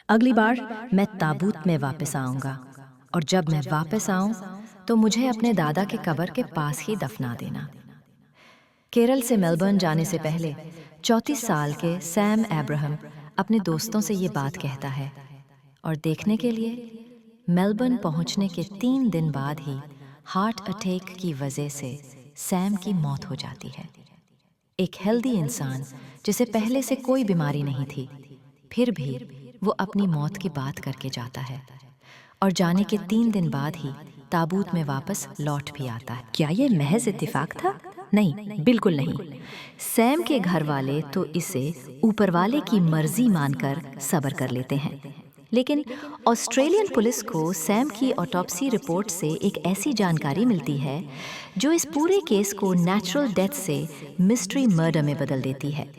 अगली बार मैं ताबूत में वापस आऊंगा, और जब मैं वापस आऊं तो मुझे अपने दादा के कब्र के पास ही दफना देना। केरल से मेलबर्न जाने से पहले 34 साल के सैम अब्राहम अपने दोस्तों से ये बात कहता है, और देखने के लिए मेलबर्न पहुंचने के 3 दिन बाद ही हार्ट अटैक की वजह से सैम की मौत हो जाती है। एक हेल्दी इंसान जिसे पहले से कोई बीमारी नहीं थी, फिर भी वो अपनी मौत की बात करके जाता है, और जाने के 3 दिन बाद ही ताबूत में वापस लौट भी आता है। क्या ये महज इत्तेफाक था? नहीं, बिल्कुल नहीं। सैम के घर वाले तो इसे ऊपर वाले की मर्जी मानकर सब्र कर लेते हैं, लेकिन ऑस्ट्रेलियन पुलिस को सैम की ऑटोप्सी रिपोर्ट से एक ऐसी जानकारी मिलती है जो इस पूरे केस को नेचुरल डेथ से मिस्ट्री मर्डर में बदल देती है।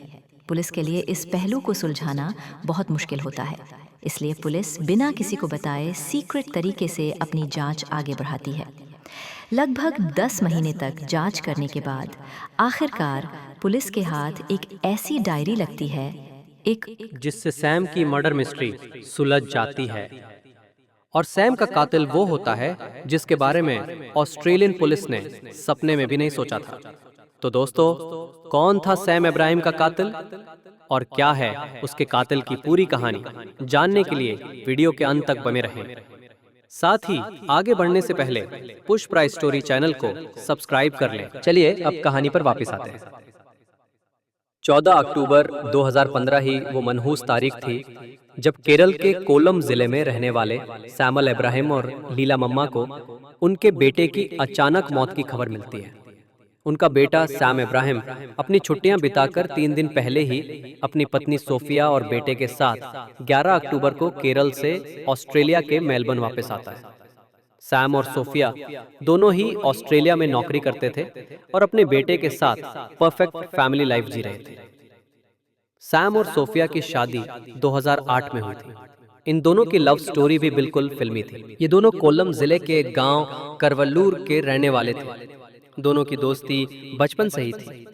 पुलिस के लिए इस पहलू को सुलझाना बहुत मुश्किल होता है, इसलिए पुलिस बिना किसी को बताए सीक्रेट तरीके से अपनी जांच आगे बढ़ाती है। लगभग 10 महीने तक जांच करने के बाद आखिरकार पुलिस के हाथ एक ऐसी डायरी लगती है, एक जिससे सैम की मर्डर मिस्ट्री सुलझ जाती है। और सैम का कातिल वो होता है जिसके बारे में ऑस्ट्रेलियन पुलिस ने सपने में भी नहीं सोचा था। तो दोस्तों, कौन था सैम इब्राहिम का कातिल और क्या है उसके कातिल की पूरी कहानी? जानने के लिए वीडियो के अंत तक बने रहें। साथ ही आगे बढ़ने से पहले पुश प्राइस स्टोरी चैनल को सब्सक्राइब कर लें। चलिए अब कहानी पर वापस आते हैं। 14 अक्टूबर 2015 ही वो मनहूस तारीख थी जब केरल के कोल्लम जिले में रहने वाले सैमुअल इब्राहिम और लीला मम्मा को उनके बेटे की अचानक मौत की खबर मिलती है। उनका बेटा सैम इब्राहिम अपनी छुट्टियां बिताकर 3 दिन पहले ही अपनी पत्नी सोफिया और बेटे के साथ 11 अक्टूबर को केरल से ऑस्ट्रेलिया के मेलबर्न वापस आता है। सैम और सोफिया दोनों ही ऑस्ट्रेलिया में नौकरी करते थे और अपने बेटे के साथ परफेक्ट फैमिली लाइफ जी रहे थे। सैम और सोफिया की शादी 2008 में हुई थी। इन दोनों की लव स्टोरी भी बिल्कुल फिल्मी थी। ये दोनों कोल्लम जिले के गांव करवल्लूर के रहने वाले थे। दोनों की दोस्ती बचपन से ही थी।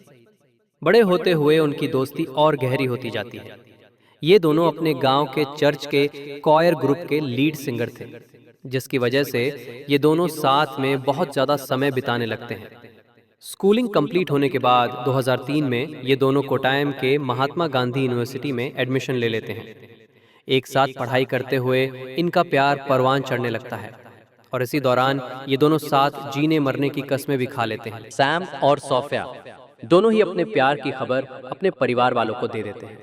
बड़े होते हुए उनकी दोस्ती और गहरी होती जाती है। ये दोनों अपने गांव के चर्च के कॉयर ग्रुप के लीड सिंगर थे, जिसकी वजह से ये दोनों साथ में बहुत ज्यादा समय बिताने लगते हैं। स्कूलिंग कंप्लीट होने के बाद 2003 में ये दोनों कोटायम के महात्मा गांधी यूनिवर्सिटी में एडमिशन ले लेते हैं। एक साथ पढ़ाई करते हुए इनका प्यार परवान चढ़ने लगता है, और इसी दौरान ये दोनों साथ जीने मरने की कस्में भी खा लेते हैं। सैम और सोफिया दोनों ही अपने प्यार की खबर अपने परिवार वालों को दे देते हैं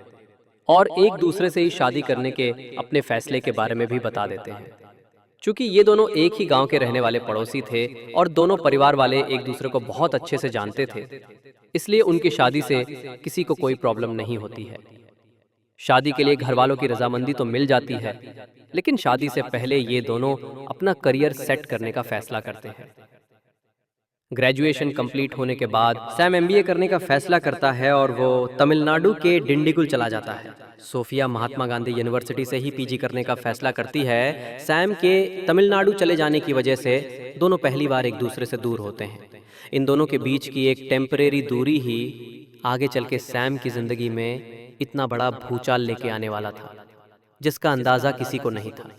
और एक दूसरे से ही शादी करने के अपने फैसले के बारे में भी बता देते हैं। चूंकि ये दोनों एक ही गांव के रहने वाले पड़ोसी थे और दोनों परिवार वाले एक दूसरे को बहुत अच्छे से जानते थे, इसलिए उनकी शादी से किसी को कोई प्रॉब्लम नहीं होती है। शादी के लिए घर वालों की रजामंदी तो मिल जाती है, लेकिन शादी से पहले ये दोनों अपना करियर सेट करने का फैसला करते हैं। ग्रेजुएशन कंप्लीट होने के बाद सैम एमबीए करने का फैसला करता है और वो तमिलनाडु के डिंडीगुल चला जाता है। सोफिया महात्मा गांधी यूनिवर्सिटी से ही पीजी करने का फैसला करती है। सैम के तमिलनाडु चले जाने की वजह से दोनों पहली बार एक दूसरे से दूर होते हैं। इन दोनों के बीच की एक टेम्परेरी दूरी ही आगे चल के सैम की जिंदगी में इतना बड़ा भूचाल लेके आने वाला था, जिसका अंदाजा किसी को नहीं था।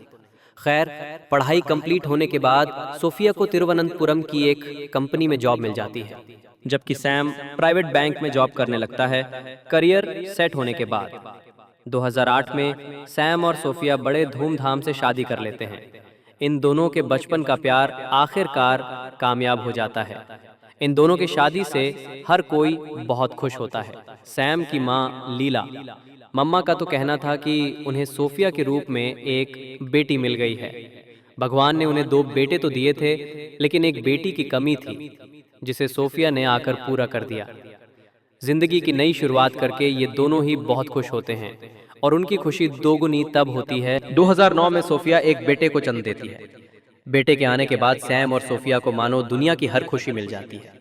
खैर, पढ़ाई कंप्लीट होने के बाद सोफिया को तिरुवनंतपुरम की एक कंपनी में जॉब मिल जाती है, जबकि सैम प्राइवेट बैंक में जॉब करने लगता है करियर सेट होने के बाद। 2008 में सैम और सोफिया बड़े धूमधाम से शादी कर लेते हैं। इन दोनों के बचपन का प्यार आखिरकार कामयाब हो जाता है। इन दोनों की शादी से हर कोई बहुत खुश होता है। सैम की माँ लीला मम्मा का तो कहना था कि उन्हें सोफिया के रूप में एक बेटी मिल गई है। भगवान ने उन्हें 2 बेटे तो दिए थे, लेकिन एक बेटी की कमी थी, जिसे सोफिया ने आकर पूरा कर दिया। जिंदगी की नई शुरुआत करके ये दोनों ही बहुत खुश होते हैं, और उनकी खुशी दोगुनी तब होती है 2009 में सोफिया एक बेटे को जन्म देती है। बेटे के आने के बाद सैम और सोफिया को मानो दुनिया की हर खुशी मिल जाती है।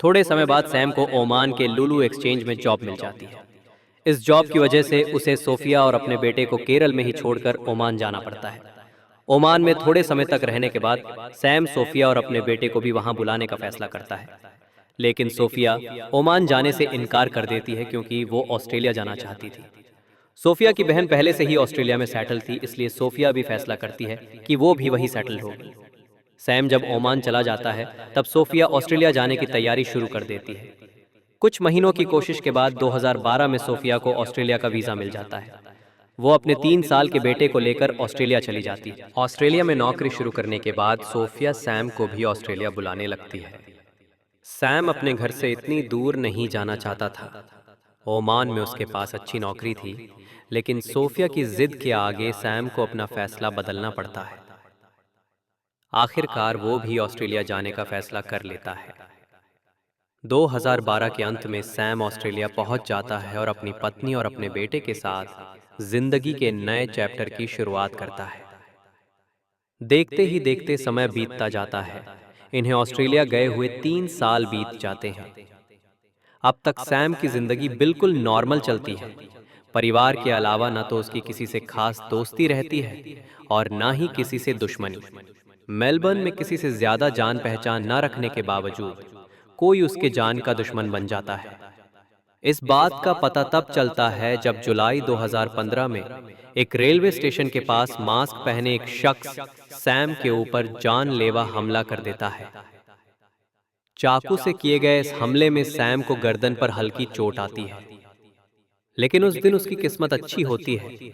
थोड़े समय बाद सैम को ओमान के लुलु एक्सचेंज में जॉब मिल जाती है। इस जॉब की वजह से उसे सोफिया और अपने बेटे को केरल में ही छोड़कर ओमान जाना पड़ता है। ओमान में थोड़े समय तक रहने के बाद सैम सोफिया और अपने बेटे को भी वहां बुलाने का फैसला करता है, लेकिन सोफिया ओमान जाने से इनकार कर देती है क्योंकि वो ऑस्ट्रेलिया जाना चाहती थी। सोफिया की बहन पहले से ही ऑस्ट्रेलिया में सेटल थी, इसलिए सोफिया भी फैसला करती है कि वो भी वहीं सेटल होगी। सैम जब ओमान चला जाता है तब सोफिया ऑस्ट्रेलिया जाने की तैयारी शुरू कर देती है। कुछ महीनों की कोशिश के बाद 2012 में सोफिया को ऑस्ट्रेलिया का वीज़ा मिल जाता है। वो अपने 3 साल के बेटे को लेकर ऑस्ट्रेलिया चली जाती है। ऑस्ट्रेलिया में नौकरी शुरू करने के बाद सोफिया सैम को भी ऑस्ट्रेलिया बुलाने लगती है। सैम अपने घर से इतनी दूर नहीं जाना चाहता था। ओमान में उसके पास अच्छी नौकरी थी, लेकिन सोफिया की जिद के आगे सैम को अपना फैसला बदलना पड़ता है। आखिरकार वो भी ऑस्ट्रेलिया जाने का फैसला कर लेता है। 2012 के अंत में सैम ऑस्ट्रेलिया पहुंच जाता है और अपनी पत्नी और अपने बेटे के साथ जिंदगी के नए चैप्टर की शुरुआत करता है। देखते ही देखते समय बीतता जाता है। इन्हें ऑस्ट्रेलिया गए हुए 3 साल बीत जाते हैं। अब तक सैम की जिंदगी बिल्कुल नॉर्मल चलती है। परिवार के अलावा न तो उसकी किसी से खास दोस्ती रहती है और ना ही किसी से दुश्मनी। मेलबर्न में किसी से ज्यादा जान पहचान न रखने के बावजूद कोई उसके जान का दुश्मन बन जाता है। इस बात का पता तब चलता है जब जुलाई 2015 में एक रेलवे स्टेशन के पास मास्क पहने एक शख्स सैम के ऊपर जानलेवा हमला कर देता है। चाकू से किए गए इस हमले में सैम को गर्दन पर हल्की चोट आती है, लेकिन उस दिन उसकी किस्मत अच्छी होती है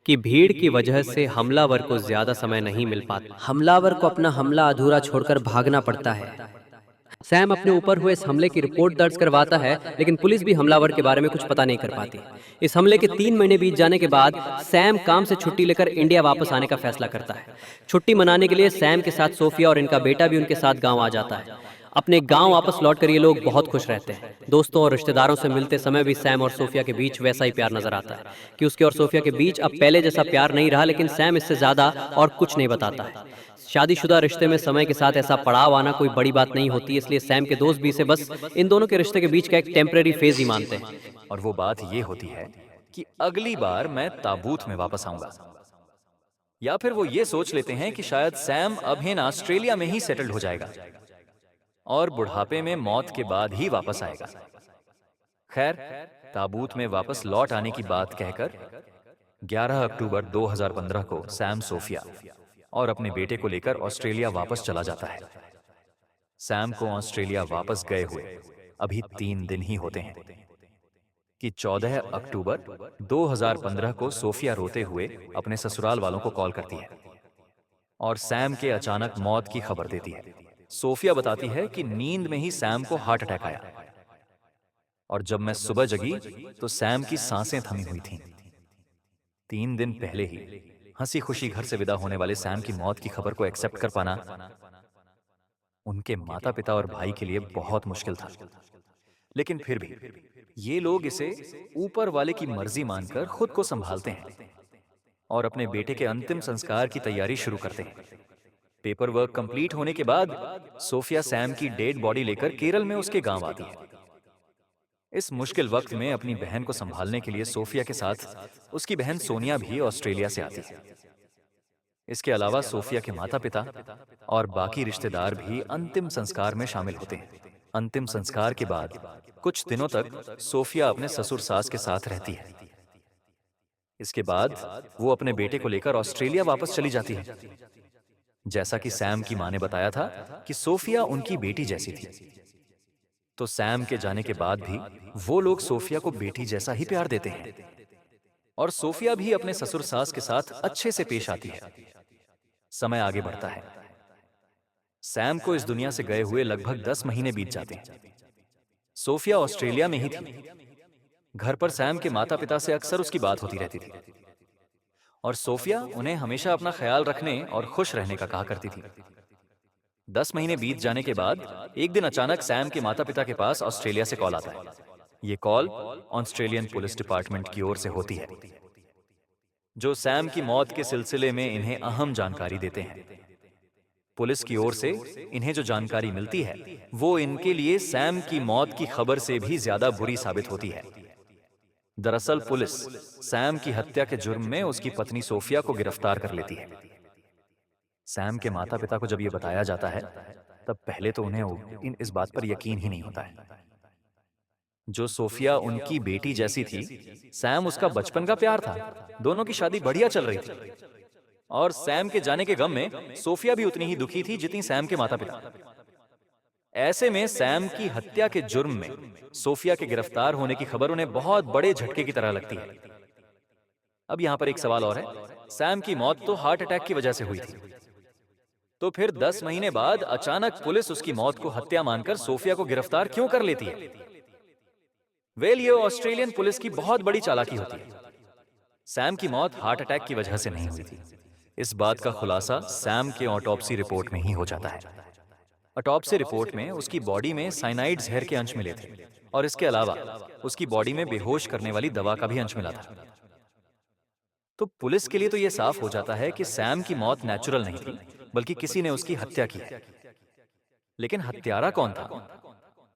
कि भीड़ की वजह से हमलावर को ज्यादा समय नहीं मिल पाता। हमलावर को अपना हमला अधूरा छोड़कर भागना पड़ता है। सैम अपने ऊपर हुए इस हमले की रिपोर्ट दर्ज करवाता है, लेकिन पुलिस भी हमलावर के बारे में कुछ पता नहीं कर पाती। इस हमले के 3 महीने बीत जाने के बाद सैम काम से छुट्टी लेकर इंडिया वापस आने का फैसला करता है। छुट्टी मनाने के लिए सैम के साथ सोफिया और इनका बेटा भी उनके साथ गाँव आ जाता है। अपने गांव वापस लौटकर ये लोग बहुत खुश रहते हैं। दोस्तों और रिश्तेदारों से मिलते समय भी सैम और सोफिया के बीच वैसा ही प्यार नजर आता है कि उसके और सोफिया के बीच अब पहले जैसा प्यार नहीं रहा, लेकिन सैम इससे ज्यादा और कुछ नहीं बताता है। शादीशुदा रिश्ते में समय के साथ ऐसा पड़ाव आना कोई बड़ी बात नहीं होती, इसलिए सैम के दोस्त भी इसे बस इन दोनों के रिश्ते के बीच का एक टेम्परेरी फेज ही मानते हैं। और वो बात ये होती है कि अगली बार मैं ताबूत में वापस आऊंगा, या फिर वो ये सोच लेते हैं कि शायद सैम अभिन ऑस्ट्रेलिया में ही सेटल्ड हो जाएगा और बुढ़ापे में मौत के बाद ही वापस आएगा। खैर, ताबूत में वापस लौट आने की बात कहकर 11 अक्टूबर 2015 को सैम सोफिया और अपने बेटे को लेकर ऑस्ट्रेलिया वापस चला जाता है। सैम को ऑस्ट्रेलिया वापस गए हुए अभी 3 दिन ही होते हैं कि 14 अक्टूबर 2015 को सोफिया रोते हुए अपने ससुराल वालों को कॉल करती है और सैम के अचानक मौत की खबर देती है। सोफिया बताती है कि नींद में ही सैम को हार्ट अटैक आया और जब मैं सुबह जगी तो सैम की सांसें थमी हुई थीं। 3 दिन पहले ही हंसी खुशी घर से विदा होने वाले सैम की मौत की खबर को एक्सेप्ट कर पाना उनके माता पिता और भाई के लिए बहुत मुश्किल था, लेकिन फिर भी ये लोग इसे ऊपर वाले की मर्जी मानकर खुद को संभालते हैं और अपने बेटे के अंतिम संस्कार की तैयारी शुरू करते हैं। पेपर वर्क कंप्लीट होने के बाद सोफिया सैम की डेड बॉडी लेकर केरल में उसके गांव आती है। इस मुश्किल वक्त में अपनी बहन को संभालने के लिए सोफिया के साथ उसकी बहन सोनिया भी ऑस्ट्रेलिया से आती है। इसके अलावा सोफिया के माता पिता और बाकी रिश्तेदार भी अंतिम संस्कार में शामिल होते हैं। अंतिम संस्कार के बाद कुछ दिनों तक सोफिया अपने ससुर सास के साथ रहती है। इसके बाद वो अपने बेटे को लेकर ऑस्ट्रेलिया वापस चली जाती है। जैसा कि सैम की मां ने बताया था कि सोफिया उनकी बेटी जैसी थी, तो सैम के जाने के बाद भी वो लोग सोफिया को बेटी जैसा ही प्यार देते हैं और सोफिया भी अपने ससुर सास के साथ अच्छे से पेश आती है। समय आगे बढ़ता है। सैम को इस दुनिया से गए हुए लगभग 10 महीने बीत जाते हैं। सोफिया ऑस्ट्रेलिया में ही थी। घर पर सैम के माता पिता से अक्सर उसकी बात होती रहती थी और सोफिया उन्हें हमेशा अपना ख्याल रखने और खुश रहने का कहा करती थी। 10 महीने बीत जाने के बाद एक दिन अचानक सैम के माता पिता के पास ऑस्ट्रेलिया से कॉल आता है। ये कॉल ऑस्ट्रेलियन पुलिस डिपार्टमेंट की ओर से होती है, जो सैम की मौत के सिलसिले में इन्हें अहम जानकारी देते हैं। पुलिस की ओर से इन्हें जो जानकारी मिलती है वो इनके लिए सैम की मौत की खबर से भी ज्यादा बुरी साबित होती है। दरअसल पुलिस सैम की हत्या के जुर्म में उसकी पत्नी सोफिया को गिरफ्तार कर लेती है। सैम के माता पिता को जब ये बताया जाता है तब पहले तो उन्हें इस बात पर यकीन ही नहीं होता है। जो सोफिया उनकी बेटी जैसी थी, सैम उसका बचपन का प्यार था। दोनों की शादी बढ़िया चल रही थी और सैम के जाने के गम में सोफिया भी उतनी ही दुखी थी जितनी सैम के माता पिता। ऐसे में सैम की हत्या के जुर्म में सोफिया के गिरफ्तार होने की खबर उन्हें बहुत बड़े झटके की तरह लगती है। अब यहां पर एक सवाल और है, सैम की मौत तो हार्ट अटैक की वजह से हुई थी, तो फिर 10 महीने बाद अचानक पुलिस उसकी मौत को हत्या मानकर सोफिया को गिरफ्तार क्यों कर लेती है? ये ऑस्ट्रेलियन पुलिस की बहुत बड़ी चालाकी होती है। सैम की मौत हार्ट अटैक की वजह से नहीं हुई थी। इस बात का खुलासा सैम के ऑटोप्सी रिपोर्ट में ही हो जाता है। ऑटोप्सी रिपोर्ट में उसकी बॉडी में साइनाइड जहर के अंश मिले थे और इसके अलावा उसकी बॉडी में बेहोश करने वाली दवा का भी अंश मिला था। तो पुलिस के लिए तो यह साफ हो जाता है कि सैम की मौत नेचुरल नहीं थी, बल्कि किसी ने उसकी हत्या की है। लेकिन हत्यारा कौन था?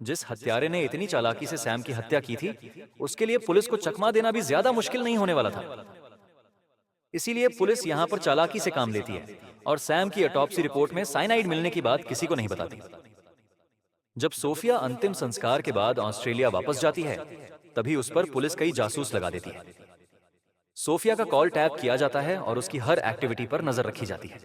जिस हत्यारे ने इतनी चालाकी से सैम की हत्या की थी, उसके लिए पुलिस को चकमा देना भी ज्यादा मुश्किल नहीं होने वाला था। इसीलिए पुलिस यहां पर चालाकी से काम लेती है और सैम की ऑटोप्सी रिपोर्ट में साइनाइड मिलने की बात किसी को नहीं बताती। जब सोफिया अंतिम संस्कार के बाद ऑस्ट्रेलिया वापस जाती है, तभी उस पर पुलिस कई जासूस लगा देती है। सोफिया का कॉल टैप किया जाता है और उसकी हर एक्टिविटी पर नजर रखी जाती है।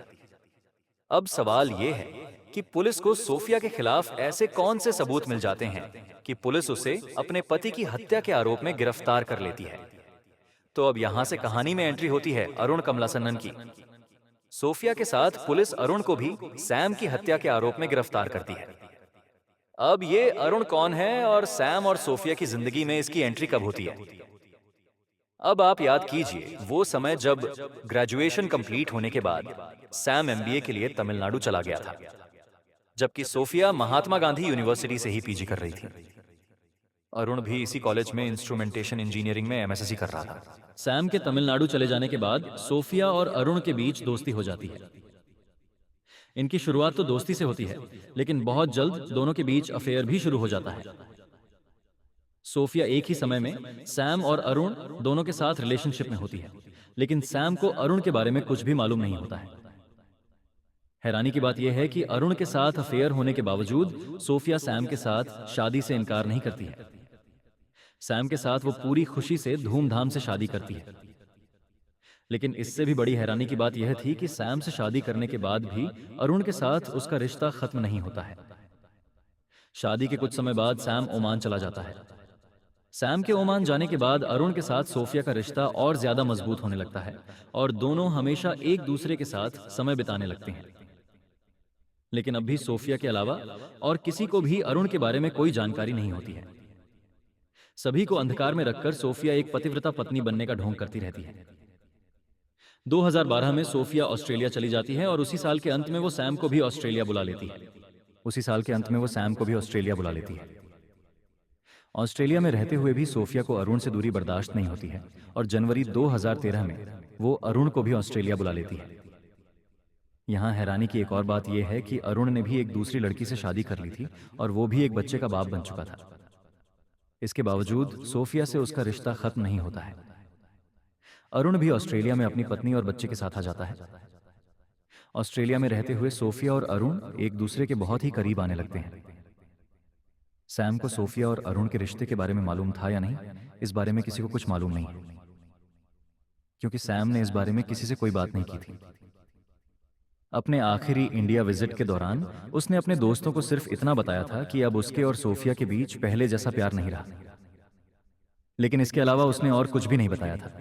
अब सवाल यह है कि पुलिस को सोफिया के खिलाफ ऐसे कौन से सबूत मिल जाते हैं कि पुलिस उसे अपने पति की हत्या के आरोप में गिरफ्तार कर लेती है। तो अब यहां से कहानी में एंट्री होती है अरुण कमलासन्नन की। सोफिया के साथ पुलिस अरुण को भी सैम की हत्या के आरोप में गिरफ्तार करती है। अब ये अरुण कौन है और सैम और सोफिया की जिंदगी में इसकी एंट्री कब होती है? अब आप याद कीजिए वो समय जब ग्रेजुएशन कंप्लीट होने के बाद सैम एमबीए के लिए तमिलनाडु चला गया था, जबकि सोफिया महात्मा गांधी यूनिवर्सिटी से ही पीजी कर रही थी। अरुण भी इसी कॉलेज में इंस्ट्रूमेंटेशन इंजीनियरिंग में एमएससी कर रहा था। सैम के तमिलनाडु चले जाने के बाद सोफिया और अरुण के बीच दोस्ती हो जाती है। इनकी शुरुआत तो दोस्ती से होती है, लेकिन बहुत जल्द दोनों के बीच अफेयर भी शुरू हो जाता है। सोफिया एक ही समय में सैम और अरुण दोनों के साथ रिलेशनशिप में होती है, लेकिन सैम को अरुण के बारे में कुछ भी मालूम नहीं होता है। हैरानी की बात यह है कि अरुण के साथ अफेयर होने के बावजूद सोफिया सैम के साथ शादी से इनकार नहीं करती है। सैम के साथ वो पूरी खुशी से धूमधाम से शादी करती है। लेकिन इससे भी बड़ी हैरानी की बात यह थी कि सैम से शादी करने के बाद भी अरुण के साथ उसका रिश्ता खत्म नहीं होता है। शादी के कुछ समय बाद सैम ओमान चला जाता है। सैम के ओमान जाने के बाद अरुण के साथ सोफिया का रिश्ता और ज्यादा मजबूत होने लगता है और दोनों हमेशा एक दूसरे के साथ समय बिताने लगते हैं। लेकिन अब भी सोफिया के अलावा और किसी को भी अरुण के बारे में कोई जानकारी नहीं होती है। सभी को अंधकार में रखकर सोफिया एक पतिव्रता पत्नी बनने का ढोंग करती रहती है। 2012 में सोफिया ऑस्ट्रेलिया चली जाती है और उसी साल के अंत में वो सैम को भी ऑस्ट्रेलिया बुला लेती है। ऑस्ट्रेलिया में रहते हुए भी सोफिया को अरुण से दूरी बर्दाश्त नहीं होती है और जनवरी 2013 में वो अरुण को भी ऑस्ट्रेलिया बुला लेती है। यहाँ हैरानी की एक और बात यह है कि अरुण ने भी एक दूसरी लड़की से शादी कर ली थी और वो भी एक बच्चे का बाप बन चुका था। इसके बावजूद सोफिया से उसका रिश्ता खत्म नहीं होता है। अरुण भी ऑस्ट्रेलिया में अपनी पत्नी और बच्चे के साथ आ जाता है। ऑस्ट्रेलिया में रहते हुए सोफिया और अरुण एक दूसरे के बहुत ही करीब आने लगते हैं। सैम को सोफिया और अरुण के रिश्ते के बारे में मालूम था या नहीं, इस बारे में किसी को कुछ मालूम नहीं है, क्योंकि सैम ने इस बारे में किसी से कोई बात नहीं की थी। अपने आखिरी इंडिया विजिट के दौरान उसने अपने दोस्तों को सिर्फ इतना बताया था कि अब उसके और सोफिया के बीच पहले जैसा प्यार नहीं रहा, लेकिन इसके अलावा उसने और कुछ भी नहीं बताया था।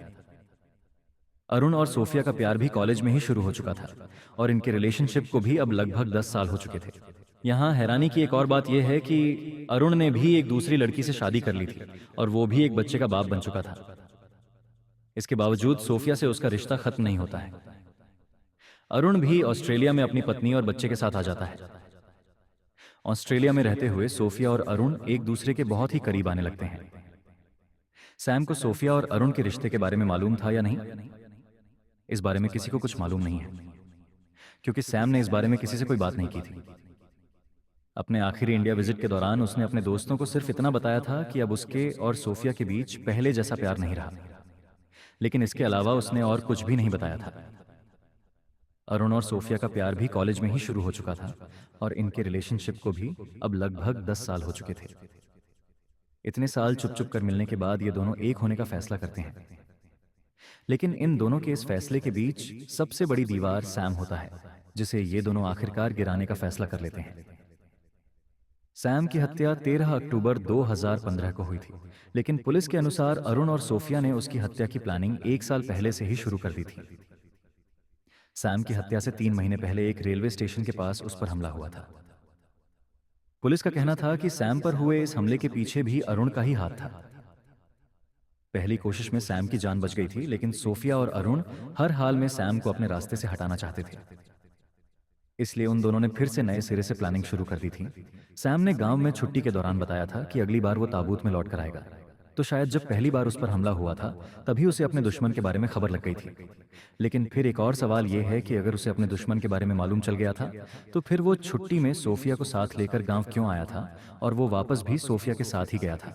अरुण और सोफिया का प्यार भी कॉलेज में ही शुरू हो चुका था और इनके रिलेशनशिप को भी अब लगभग 10 साल हो चुके थे। यहाँ हैरानी की एक और बात यह है कि अरुण ने भी एक दूसरी लड़की से शादी कर ली थी और वो भी एक बच्चे का बाप बन चुका था। इसके बावजूद सोफिया से उसका रिश्ता खत्म नहीं होता है। अरुण भी ऑस्ट्रेलिया में अपनी पत्नी और बच्चे के साथ आ जाता है। ऑस्ट्रेलिया में रहते हुए सोफिया और अरुण एक दूसरे के बहुत ही करीब आने लगते हैं। सैम को सोफिया और अरुण के रिश्ते के बारे में मालूम था या नहीं, इस बारे में किसी को कुछ मालूम नहीं है, क्योंकि सैम ने इस बारे में किसी से कोई बात नहीं की थी। अपने आखिरी इंडिया विजिट के दौरान उसने अपने दोस्तों को सिर्फ इतना बताया था कि अब उसके और सोफिया के बीच पहले जैसा प्यार नहीं रहा, लेकिन इसके अलावा उसने और कुछ भी नहीं बताया था। अरुण और सोफिया का प्यार भी कॉलेज में ही शुरू हो चुका था और इनके रिलेशनशिप को भी अब लगभग 10 साल हो चुके थे। इतने साल चुप चुप कर मिलने के बाद ये दोनों एक होने का फैसला करते हैं। लेकिन इन दोनों के इस फैसले के बीच सबसे बड़ी दीवार सैम होता है, जिसे ये दोनों आखिरकार गिराने का फैसला कर लेते हैं। सैम की हत्या 13 अक्टूबर 2015 को हुई थी, लेकिन पुलिस के अनुसार अरुण और सोफिया ने उसकी हत्या की प्लानिंग 1 साल पहले से ही शुरू कर दी थी। सैम की हत्या से 3 महीने पहले एक रेलवे स्टेशन के पास उस पर हमला हुआ था। पुलिस का कहना था कि सैम पर हुए इस हमले के पीछे भी अरुण का ही हाथ था। पहली कोशिश में सैम की जान बच गई थी, लेकिन सोफिया और अरुण हर हाल में सैम को अपने रास्ते से हटाना चाहते थे। इसलिए उन दोनों ने फिर से नए सिरे से प्लानिंग शुरू कर दी थी। सैम ने गांव में छुट्टी के दौरान बताया था कि अगली बार वो ताबूत में लौट कर आएगा। तो शायद जब पहली बार उस पर हमला हुआ था तभी उसे अपने दुश्मन के बारे में खबर लग गई थी। लेकिन फिर एक और सवाल यह है कि अगर उसे अपने दुश्मन के बारे में मालूम चल गया था तो फिर वो छुट्टी में सोफिया को साथ लेकर गांव क्यों आया था और वो वापस भी सोफिया के साथ ही गया था?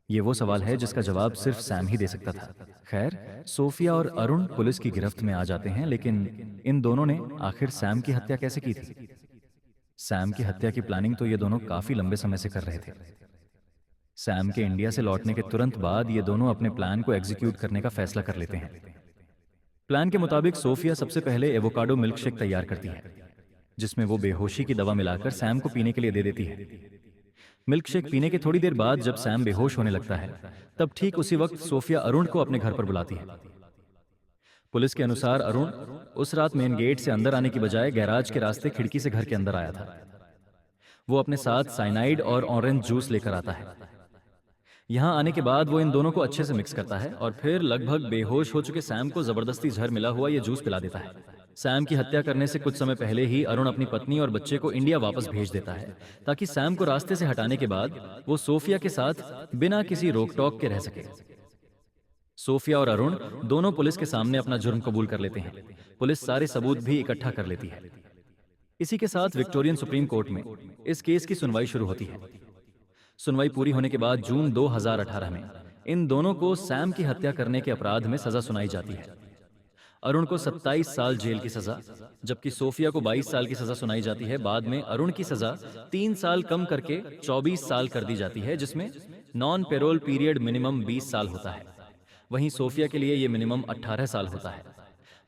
ये वो सवाल है जिसका जवाब सिर्फ सैम ही दे सकता था। खैर, सोफिया और अरुण पुलिस की गिरफ्त में आ जाते हैं, लेकिन इन दोनों ने आखिर सैम की हत्या कैसे की थी? सैम की हत्या की प्लानिंग तो ये दोनों काफी लंबे समय से कर रहे थे। सैम के इंडिया से लौटने के तुरंत बाद ये दोनों अपने प्लान को एग्जीक्यूट करने का फैसला कर लेते हैं। प्लान के मुताबिक सोफिया सबसे पहले एवोकाडो मिल्क शेक तैयार करती है, जिसमें वो बेहोशी की दवा मिलाकर सैम को पीने के लिए दे देती है। मिल्क शेक पीने के थोड़ी देर बाद जब सैम बेहोश होने लगता है, तब ठीक उसी वक्त सोफिया अरुण को अपने घर पर बुलाती है। पुलिस के अनुसार अरुण उस रात मेन गेट से अंदर आने की बजाय गैराज के रास्ते खिड़की से घर के अंदर आया था। वो अपने साथ साइनाइड और ऑरेंज जूस लेकर आता है। यहाँ आने के बाद वो इन दोनों को अच्छे से मिक्स करता है और फिर लगभग बेहोश हो चुके सैम को जबरदस्ती जहर मिला हुआ ये जूस पिला देता है। सैम की हत्या करने से कुछ समय पहले ही अरुण अपनी पत्नी और बच्चे को इंडिया वापस भेज देता है, ताकि सैम को रास्ते से हटाने के बाद वो सोफिया के साथ बिना किसी रोक टोक के रह सके। सोफिया और अरुण दोनों पुलिस के सामने अपना जुर्म कबूल कर लेते हैं। पुलिस सारे सबूत भी इकट्ठा कर लेती है। इसी के साथ विक्टोरियन सुप्रीम कोर्ट में इस केस की सुनवाई शुरू होती है। सुनवाई पूरी होने के बाद जून 2018 में इन दोनों को सैम की हत्या करने के अपराध में सजा सुनाई जाती है। अरुण को 27 साल जेल की सजा, जबकि सोफिया को 22 साल की सजा सुनाई जाती है। बाद में अरुण की सजा 3 साल कम करके 24 साल कर दी जाती है, जिसमें नॉन पेरोल पीरियड मिनिमम 20 साल होता है। वहीं सोफिया के लिए ये मिनिमम 18 साल होता है।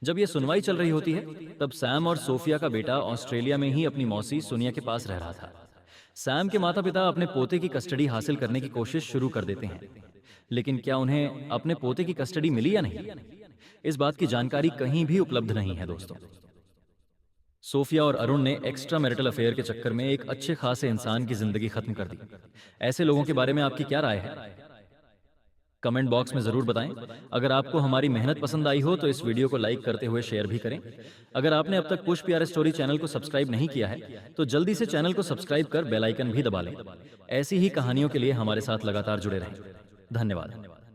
जब ये सुनवाई चल रही होती है, तब सैम और सोफिया का बेटा ऑस्ट्रेलिया में ही अपनी मौसी सोनिया के पास रह रहा था। सैम के माता पिता अपने पोते की कस्टडी हासिल करने की कोशिश शुरू कर देते हैं, लेकिन क्या उन्हें अपने पोते की कस्टडी मिली या नहीं, इस बात की जानकारी कहीं भी उपलब्ध नहीं है। दोस्तों, सोफिया और अरुण ने एक्स्ट्रा मैरिटल अफेयर के चक्कर में एक अच्छे खासे इंसान की जिंदगी खत्म कर दी। ऐसे लोगों के बारे में आपकी क्या राय है? कमेंट बॉक्स में जरूर बताएं। अगर आपको हमारी मेहनत पसंद आई हो तो इस वीडियो को लाइक करते हुए शेयर भी करें। अगर आपने अब तक पुश प्यार स्टोरी चैनल को सब्सक्राइब नहीं किया है तो जल्दी से चैनल को सब्सक्राइब कर बेल आइकन भी दबा लें। ऐसी ही कहानियों के लिए हमारे साथ लगातार जुड़े रहें। धन्यवाद।